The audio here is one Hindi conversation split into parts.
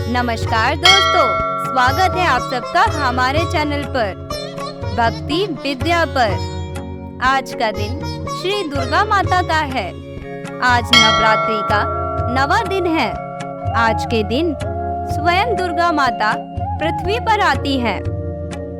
नमस्कार दोस्तों, स्वागत है आप सबका हमारे चैनल पर भक्ति विद्या पर। आज का दिन श्री दुर्गा माता का है। आज नवरात्रि का 9वां दिन है। आज के दिन स्वयं दुर्गा माता पृथ्वी पर आती हैं।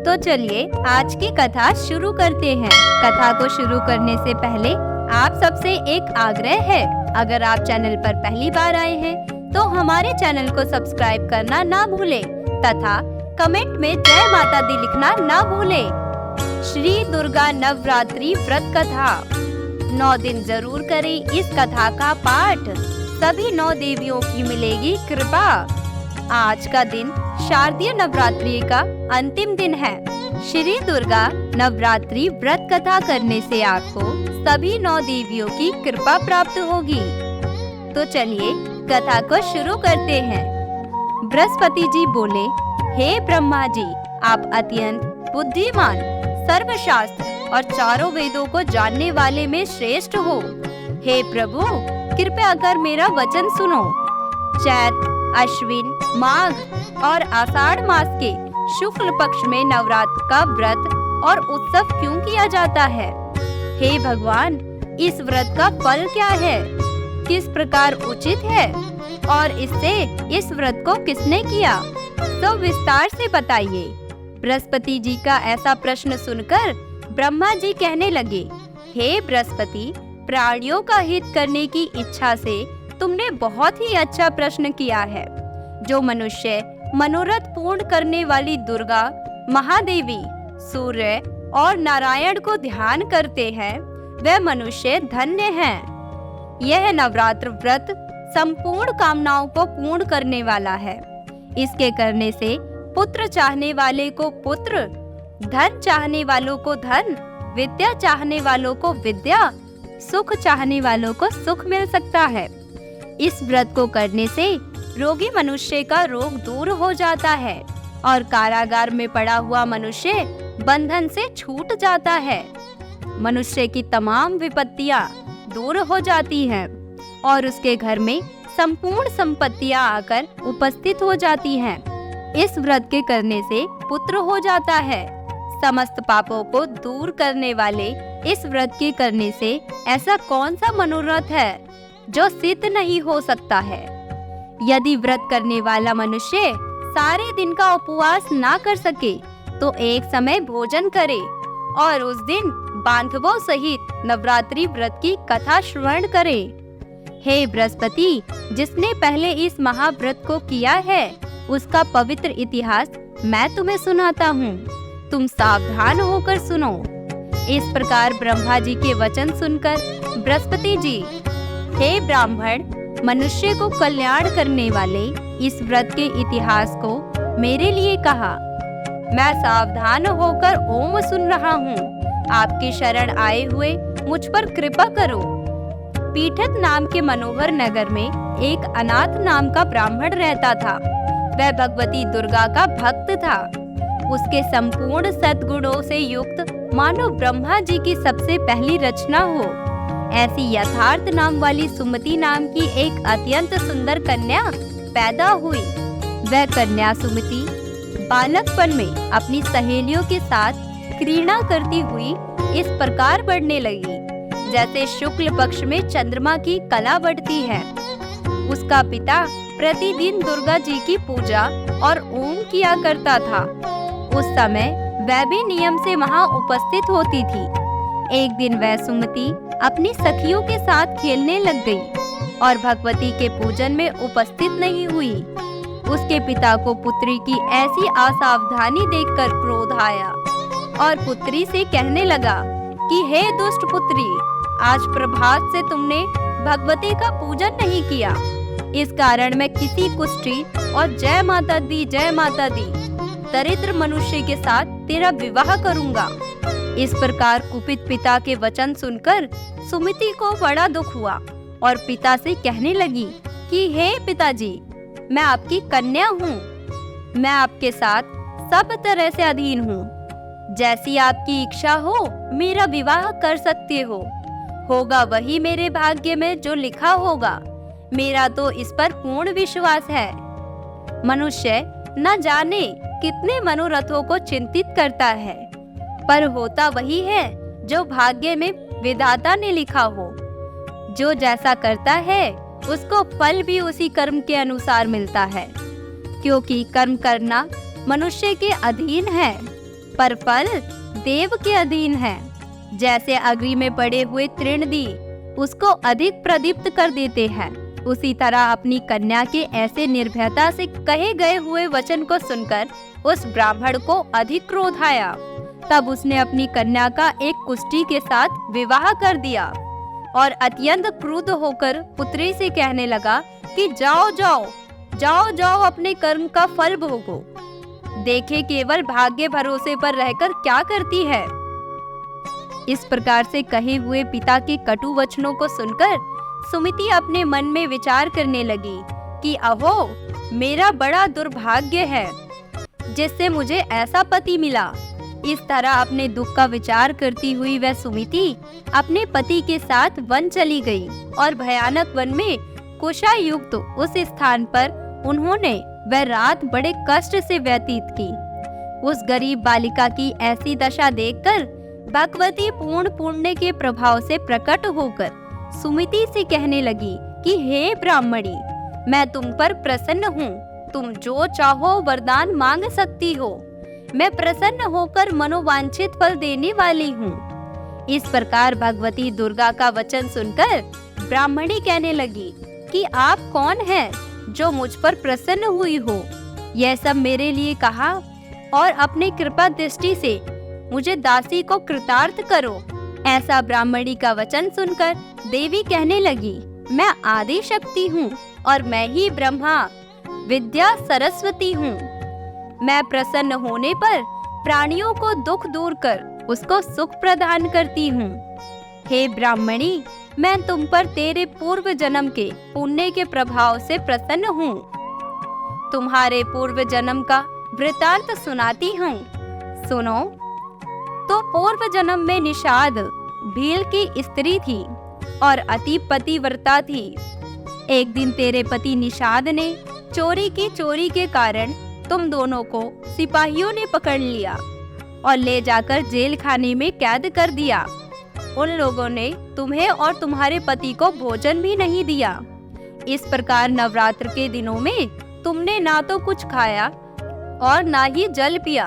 तो चलिए आज की कथा शुरू करते हैं। कथा को शुरू करने से पहले आप सबसे एक आग्रह है, अगर आप चैनल पर पहली बार आए हैं तो हमारे चैनल को सब्सक्राइब करना ना भूलें तथा कमेंट में जय माता दी लिखना ना भूलें। श्री दुर्गा नवरात्रि व्रत कथा 9 दिन जरूर करें इस कथा का पाठ, सभी 9 देवियों की मिलेगी कृपा। आज का दिन शारदीय नवरात्रि का अंतिम दिन है। श्री दुर्गा नवरात्रि व्रत कथा करने से आपको सभी 9 देवियों की कृपा प्राप्त होगी। तो चलिए कथा को शुरू करते हैं। बृहस्पति जी बोले, हे ब्रह्मा जी, आप अत्यंत बुद्धिमान, सर्वशास्त्र और चारों वेदों को जानने वाले में श्रेष्ठ हो। हे प्रभु, कृपया कर मेरा वचन सुनो। चैत, अश्विन, माघ और आषाढ़ मास के शुक्ल पक्ष में नवरात्र का व्रत और उत्सव क्यों किया जाता है? हे भगवान, इस व्रत का फल क्या है? किस प्रकार उचित है और इससे इस व्रत को किसने किया? तो विस्तार से बताइए। बृहस्पति जी का ऐसा प्रश्न सुनकर ब्रह्मा जी कहने लगे, हे बृहस्पति, प्राणियों का हित करने की इच्छा से तुमने बहुत ही अच्छा प्रश्न किया है। जो मनुष्य मनोरथ पूर्ण करने वाली दुर्गा, महादेवी, सूर्य और नारायण को ध्यान करते हैं, वे मनुष्य धन्य हैं। यह नवरात्र व्रत संपूर्ण कामनाओं को पूर्ण करने वाला है। इसके करने से पुत्र चाहने वाले को पुत्र, धन चाहने वालों को धन, विद्या चाहने वालों को विद्या, सुख चाहने वालों को सुख मिल सकता है। इस व्रत को करने से रोगी मनुष्य का रोग दूर हो जाता है और कारागार में पड़ा हुआ मनुष्य बंधन से छूट जाता है। मनुष्य की तमाम विपत्तियां दूर हो जाती हैं और उसके घर में संपूर्ण संपत्तियां आकर उपस्थित हो जाती हैं। इस व्रत के करने से पुत्र हो जाता है। समस्त पापों को दूर करने वाले इस व्रत के करने से ऐसा कौन सा मनोरथ है जो सिद्ध नहीं हो सकता है? यदि व्रत करने वाला मनुष्य सारे दिन का उपवास ना कर सके तो एक समय भोजन करे और उस दिन बांधवों सहित नवरात्रि व्रत की कथा श्रवण करे। हे बृहस्पति, जिसने पहले इस महाव्रत को किया है उसका पवित्र इतिहास मैं तुम्हें सुनाता हूँ। तुम सावधान होकर सुनो। इस प्रकार ब्रह्मा जी के वचन सुनकर बृहस्पति जी, हे ब्राह्मण, मनुष्य को कल्याण करने वाले इस व्रत के इतिहास को मेरे लिए कहा। मैं सावधान होकर ओम सुन रहा हूँ। आपकी शरण आए हुए मुझ पर कृपा करो। पीठत नाम के मनोहर नगर में एक अनाथ नाम का ब्राह्मण रहता था। वह भगवती दुर्गा का भक्त था। उसके संपूर्ण सद्गुणों से युक्त मानो ब्रह्मा जी की सबसे पहली रचना हो ऐसी यथार्थ नाम वाली सुमति नाम की एक अत्यंत सुंदर कन्या पैदा हुई। वह कन्या सुमति बालकपन में अपनी सहेलियों के साथ क्रीड़ा करती हुई इस प्रकार बढ़ने लगी जैसे शुक्ल पक्ष में चंद्रमा की कला बढ़ती है। उसका पिता प्रतिदिन दुर्गा जी की पूजा और ओम किया करता था। उस समय वह भी नियम से वहां उपस्थित होती थी। एक दिन वह सुमति अपनी सखियों के साथ खेलने लग गई और भगवती के पूजन में उपस्थित नहीं हुई। उसके पिता को पुत्री की ऐसी असावधानी देखकर क्रोध आया और पुत्री से कहने लगा कि हे दुष्ट पुत्री, आज प्रभात से तुमने भगवती का पूजन नहीं किया। इस कारण मैं किसी कुष्ठी और जय माता दी दरिद्र मनुष्य के साथ तेरा विवाह करूंगा। इस प्रकार कुपित पिता के वचन सुनकर सुमति को बड़ा दुख हुआ और पिता से कहने लगी कि हे पिताजी, मैं आपकी कन्या हूँ। मैं आपके साथ सब तरह से अधीन हूँ। जैसी आपकी इच्छा हो मेरा विवाह कर सकते हो। होगा वही मेरे भाग्य में जो लिखा होगा। मेरा तो इस पर पूर्ण विश्वास है। मनुष्य न जाने कितने मनोरथों को चिंतित करता है, पर होता वही है जो भाग्य में विधाता ने लिखा हो। जो जैसा करता है उसको फल भी उसी कर्म के अनुसार मिलता है, क्योंकि कर्म करना मनुष्य के अधीन है, पर फल देव के अधीन है। जैसे अग्नि में पड़े हुए तृणदी उसको अधिक प्रदीप्त कर देते हैं, उसी तरह अपनी कन्या के ऐसे निर्भयता से कहे गए हुए वचन को सुनकर उस ब्राह्मण को अधिक क्रोध आया। तब उसने अपनी कन्या का एक कुष्ठी के साथ विवाह कर दिया और अत्यंत क्रुद्ध होकर पुत्री से कहने लगा कि जाओ जाओ जाओ जाओ, अपने कर्म का फल भोगो। देखे केवल भाग्य भरोसे पर रहकर क्या करती है। इस प्रकार से कहे हुए पिता के कटु वचनों को सुनकर सुमिति अपने मन में विचार करने लगी कि अहो, मेरा बड़ा दुर्भाग्य है जिससे मुझे ऐसा पति मिला। इस तरह अपने दुख का विचार करती हुई वह सुमिति अपने पति के साथ वन चली गई और भयानक वन में कुशायुक्त उस स्थान पर उन्होंने वह रात बड़े कष्ट से व्यतीत की। उस गरीब बालिका की ऐसी दशा देखकर भगवती पूर्ण पुण्य के प्रभाव से प्रकट होकर सुमिति से कहने लगी कि हे ब्राह्मणी, मैं तुम पर प्रसन्न हूँ, तुम जो चाहो वरदान मांग सकती हो, मैं प्रसन्न होकर मनोवांछित फल देने वाली हूँ। इस प्रकार भगवती दुर्गा का वचन सुनकर ब्राह्मणी कहने लगी कि आप कौन हैं जो मुझ पर प्रसन्न हुई हो। यह सब मेरे लिए कहा और अपने कृपा दृष्टि से मुझे दासी को कृतार्थ करो। ऐसा ब्राह्मणी का वचन सुनकर देवी कहने लगी, मैं आदि शक्ति हूँ और मैं ही ब्रह्मा विद्या सरस्वती हूँ। मैं प्रसन्न होने पर प्राणियों को दुख दूर कर उसको सुख प्रदान करती हूँ। हे ब्राह्मणी, मैं तुम पर तेरे पूर्व जन्म के पुण्य के प्रभाव से प्रसन्न हूँ। तुम्हारे पूर्व जन्म का वृतांत सुनाती हूँ, सुनो। तो पूर्व जन्म में निषाद भील की स्त्री थी और अति पतिव्रता थी। एक दिन तेरे पति निषाद ने चोरी के कारण तुम दोनों को सिपाहियों ने पकड़ लिया और ले जाकर जेल खाने में कैद कर दिया। उन लोगों ने तुम्हें और तुम्हारे पति को भोजन भी नहीं दिया। इस प्रकार नवरात्र के दिनों में तुमने ना तो कुछ खाया और ना ही जल पिया,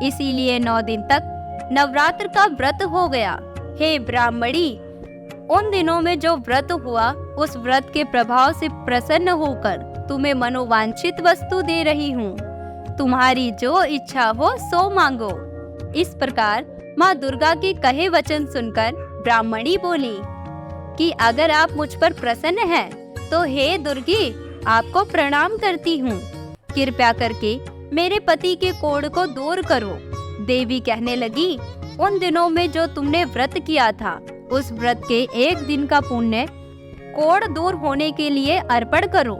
इसीलिए 9 दिन तक नवरात्र का व्रत हो गया। हे ब्राह्मणी, उन दिनों में जो व्रत हुआ उस व्रत के प्रभाव से प्रसन्न होकर तुम्हें मनोवांछित वस्तु दे रही हूँ। तुम्हारी जो इच्छा हो सो मांगो। इस प्रकार माँ दुर्गा के कहे वचन सुनकर ब्राह्मणी बोली कि अगर आप मुझ पर प्रसन्न हैं तो हे दुर्गे, आपको प्रणाम करती हूँ। कृपया करके मेरे पति के कोढ़ को दूर करो। देवी कहने लगी, उन दिनों में जो तुमने व्रत किया था उस व्रत के 1 दिन का पुण्य कोढ़ दूर होने के लिए अर्पण करो।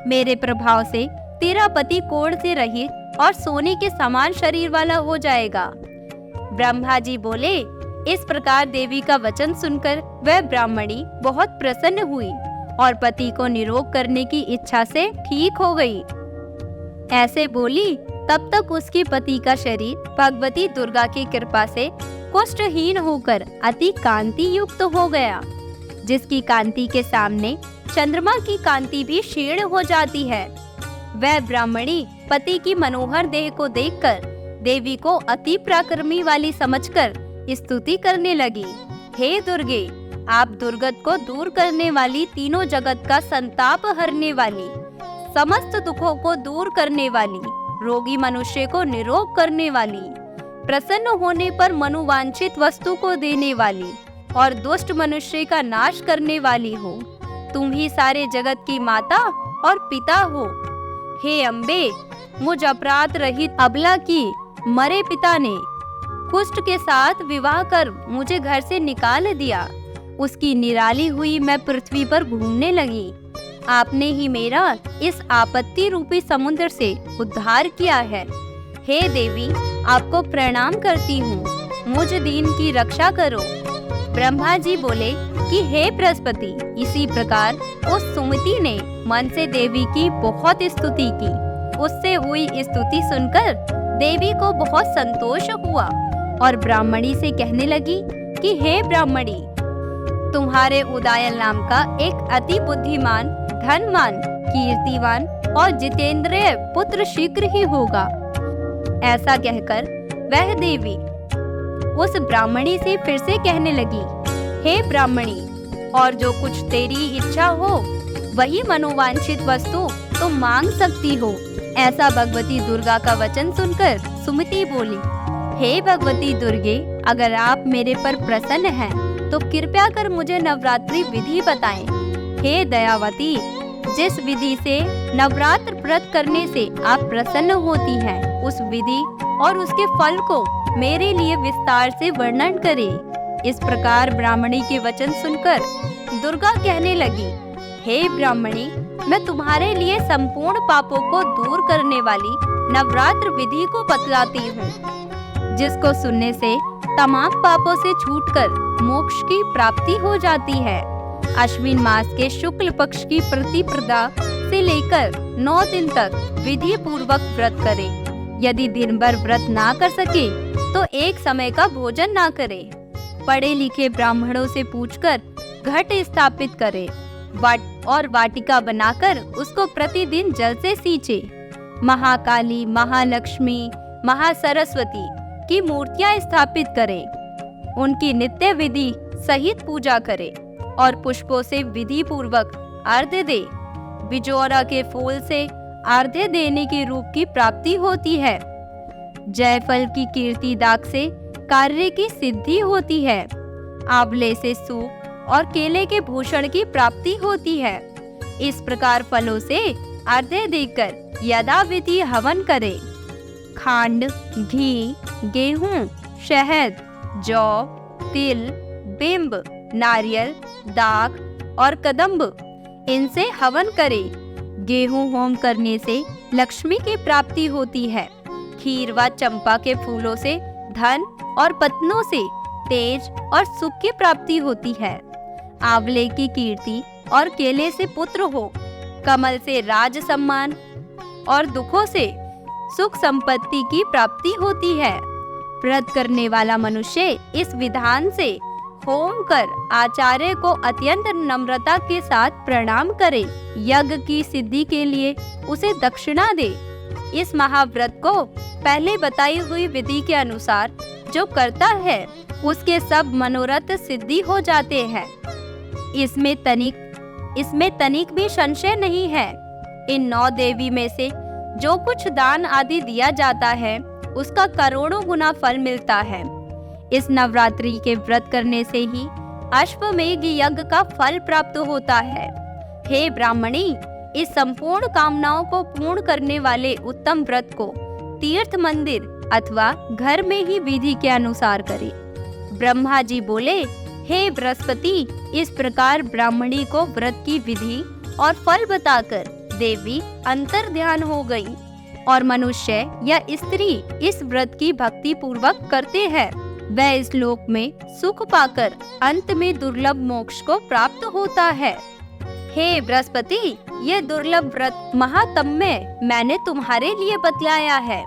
मेरे प्रभाव से तेरा पति कोढ़ से रहित और सोने के समान शरीर वाला हो जाएगा। ब्रह्मा जी बोले। इस प्रकार देवी का वचन सुनकर वह ब्राह्मणी बहुत प्रसन्न हुई और पति को निरोग करने की इच्छा से ठीक हो गई। ऐसे बोली तब तक उसके पति का शरीर भगवती दुर्गा की कृपा से कुष्ठहीन होकर अति कांति युक्त हो गया, जिसकी कांति के सामने चंद्रमा की कांति भी क्षीण हो जाती है। वह ब्राह्मणी पति की मनोहर देह को देखकर देवी को अति पराक्रमी वाली समझकर स्तुति करने लगी। हे दुर्गे, आप दुर्गत को दूर करने वाली, तीनों जगत का संताप हरने वाली, समस्त दुखों को दूर करने वाली, रोगी मनुष्य को निरोग करने वाली, प्रसन्न होने पर मनोवांछित वस्तु को देने वाली और दुष्ट मनुष्य का नाश करने वाली हो। तुम ही सारे जगत की माता और पिता हो। हे अम्बे, मुझ अपराध रहित अबला की मरे पिता ने कुष्ठ के साथ विवाह कर मुझे घर से निकाल दिया। उसकी निराली हुई मैं पृथ्वी पर घूमने लगी। आपने ही मेरा इस आपत्ति रूपी समुद्र से उद्धार किया है। हे देवी, आपको प्रणाम करती हूँ, मुझ दीन की रक्षा करो। ब्रह्मा जी बोले कि हे बृहस्पति, इसी प्रकार उस सुमति ने मन से देवी की बहुत स्तुति की उससे हुई स्तुति सुनकर देवी को बहुत संतोष हुआ और ब्राह्मणी से कहने लगी कि हे ब्राह्मणी, तुम्हारे उदयन नाम का एक अति बुद्धिमान, धनवान, कीर्तिवान और जितेंद्रिय पुत्र शीघ्र ही होगा। ऐसा कहकर वह देवी उस ब्राह्मणी से फिर से कहने लगी, हे ब्राह्मणी, और जो कुछ तेरी इच्छा हो वही मनोवांछित वस्तु तुम मांग सकती हो। ऐसा भगवती दुर्गा का वचन सुनकर सुमति बोली, हे भगवती दुर्गे, अगर आप मेरे पर प्रसन्न हैं तो कृपया कर मुझे नवरात्रि विधि बताएं। हे दयावती, जिस विधि से नवरात्र व्रत करने से आप प्रसन्न होती हैं, उस विधि और उसके फल को मेरे लिए विस्तार से वर्णन करें। इस प्रकार ब्राह्मणी के वचन सुनकर दुर्गा कहने लगी, हे ब्राह्मणी, मैं तुम्हारे लिए संपूर्ण पापों को दूर करने वाली नवरात्र विधि को बतलाती हूँ, जिसको सुनने से तमाम पापों से छूटकर मोक्ष की प्राप्ति हो जाती है। अश्विन मास के शुक्ल पक्ष की प्रतिपदा से लेकर 9 दिन तक विधि पूर्वक व्रत करें। यदि दिन भर व्रत ना कर सके तो एक समय का भोजन ना करें। पढ़े लिखे ब्राह्मणों से पूछकर घट स्थापित करें और वाटिका बनाकर उसको प्रतिदिन जल से सींचे। महाकाली, महालक्ष्मी, महासरस्वती की मूर्तियां स्थापित करें। उनकी नित्य विधि सहित पूजा करें और पुष्पों से विधि पूर्वक अर्घ्य दे। बिजोरा के फूल से अर्घ्य देने के रूप की प्राप्ति होती है। जयफल की कीर्ति दाग से कार्य की सिद्धि होती है। आंवले से सूप और केले के भूषण की प्राप्ति होती है। इस प्रकार फलों से अर्घ्य देकर यथाविधि हवन करें। खांड, घी, गेहूं, शहद, जौ, तिल, बिंब, नारियल, दाख और कदम्ब, इनसे हवन करें। गेहूं होम करने से लक्ष्मी की प्राप्ति होती है। खीर व चंपा के फूलों से धन और पत्नों से तेज और सुख की प्राप्ति होती है। आंवले की कीर्ति और केले से पुत्र हो। कमल से राज सम्मान और दुखों से सुख संपत्ति की प्राप्ति होती है। व्रत करने वाला मनुष्य इस विधान से होम कर आचार्य को अत्यंत नम्रता के साथ प्रणाम करे। यज्ञ की सिद्धि के लिए उसे दक्षिणा दे। इस महाव्रत को पहले बताई हुई विधि के अनुसार जो करता है उसके सब मनोरथ सिद्धि हो जाते हैं। इसमें तनिक भी संशय नहीं है। इन 9 देवी में से जो कुछ दान आदि दिया जाता है उसका करोड़ों गुना फल मिलता है। इस नवरात्रि के व्रत करने से ही अश्वमेध यज्ञ का फल प्राप्त होता है। हे ब्राह्मणी, इस संपूर्ण कामनाओं को पूर्ण करने वाले उत्तम व्रत को तीर्थ मंदिर अथवा घर में ही विधि के अनुसार करें। ब्रह्मा जी बोले, हे बृहस्पति, इस प्रकार ब्राह्मणी को व्रत की विधि और फल बताकर देवी अंतर ध्यान हो गई और मनुष्य या स्त्री इस व्रत की भक्ति पूर्वक करते हैं, वह इस लोक में सुख पाकर अंत में दुर्लभ मोक्ष को प्राप्त होता है। हे बृहस्पति, ये दुर्लभ व्रत महात्म्य मैंने तुम्हारे लिए बतलाया है।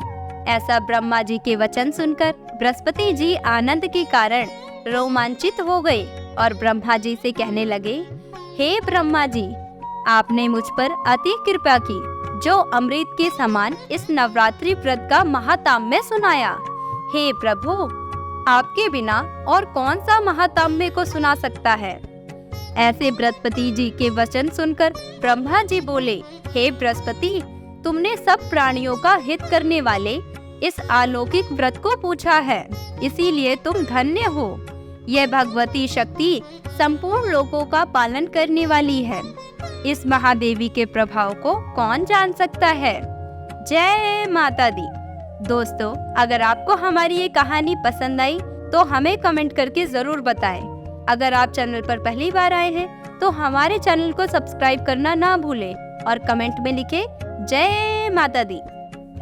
ऐसा ब्रह्मा जी के वचन सुनकर बृहस्पति जी आनंद के कारण रोमांचित हो गए और ब्रह्मा जी से कहने लगे, हे ब्रह्मा जी, आपने मुझ पर अति कृपा की जो अमृत के समान इस नवरात्रि व्रत का महात्म्य सुनाया। हे प्रभु, आपके बिना और कौन सा महात्म्य को सुना सकता है। ऐसे बृहस्पति जी के वचन सुनकर ब्रह्मा जी बोले, हे बृहस्पति, तुमने सब प्राणियों का हित करने वाले इस अलौकिक व्रत को पूछा है, इसीलिए तुम धन्य हो। यह भगवती शक्ति संपूर्ण लोकों का पालन करने वाली है। इस महादेवी के प्रभाव को कौन जान सकता है। जय माता दी। दोस्तों, अगर आपको हमारी ये कहानी पसंद आई तो हमें कमेंट करके जरूर बताएं। अगर आप चैनल पर पहली बार आए हैं तो हमारे चैनल को सब्सक्राइब करना ना भूलें और कमेंट में लिखें जय माता दी।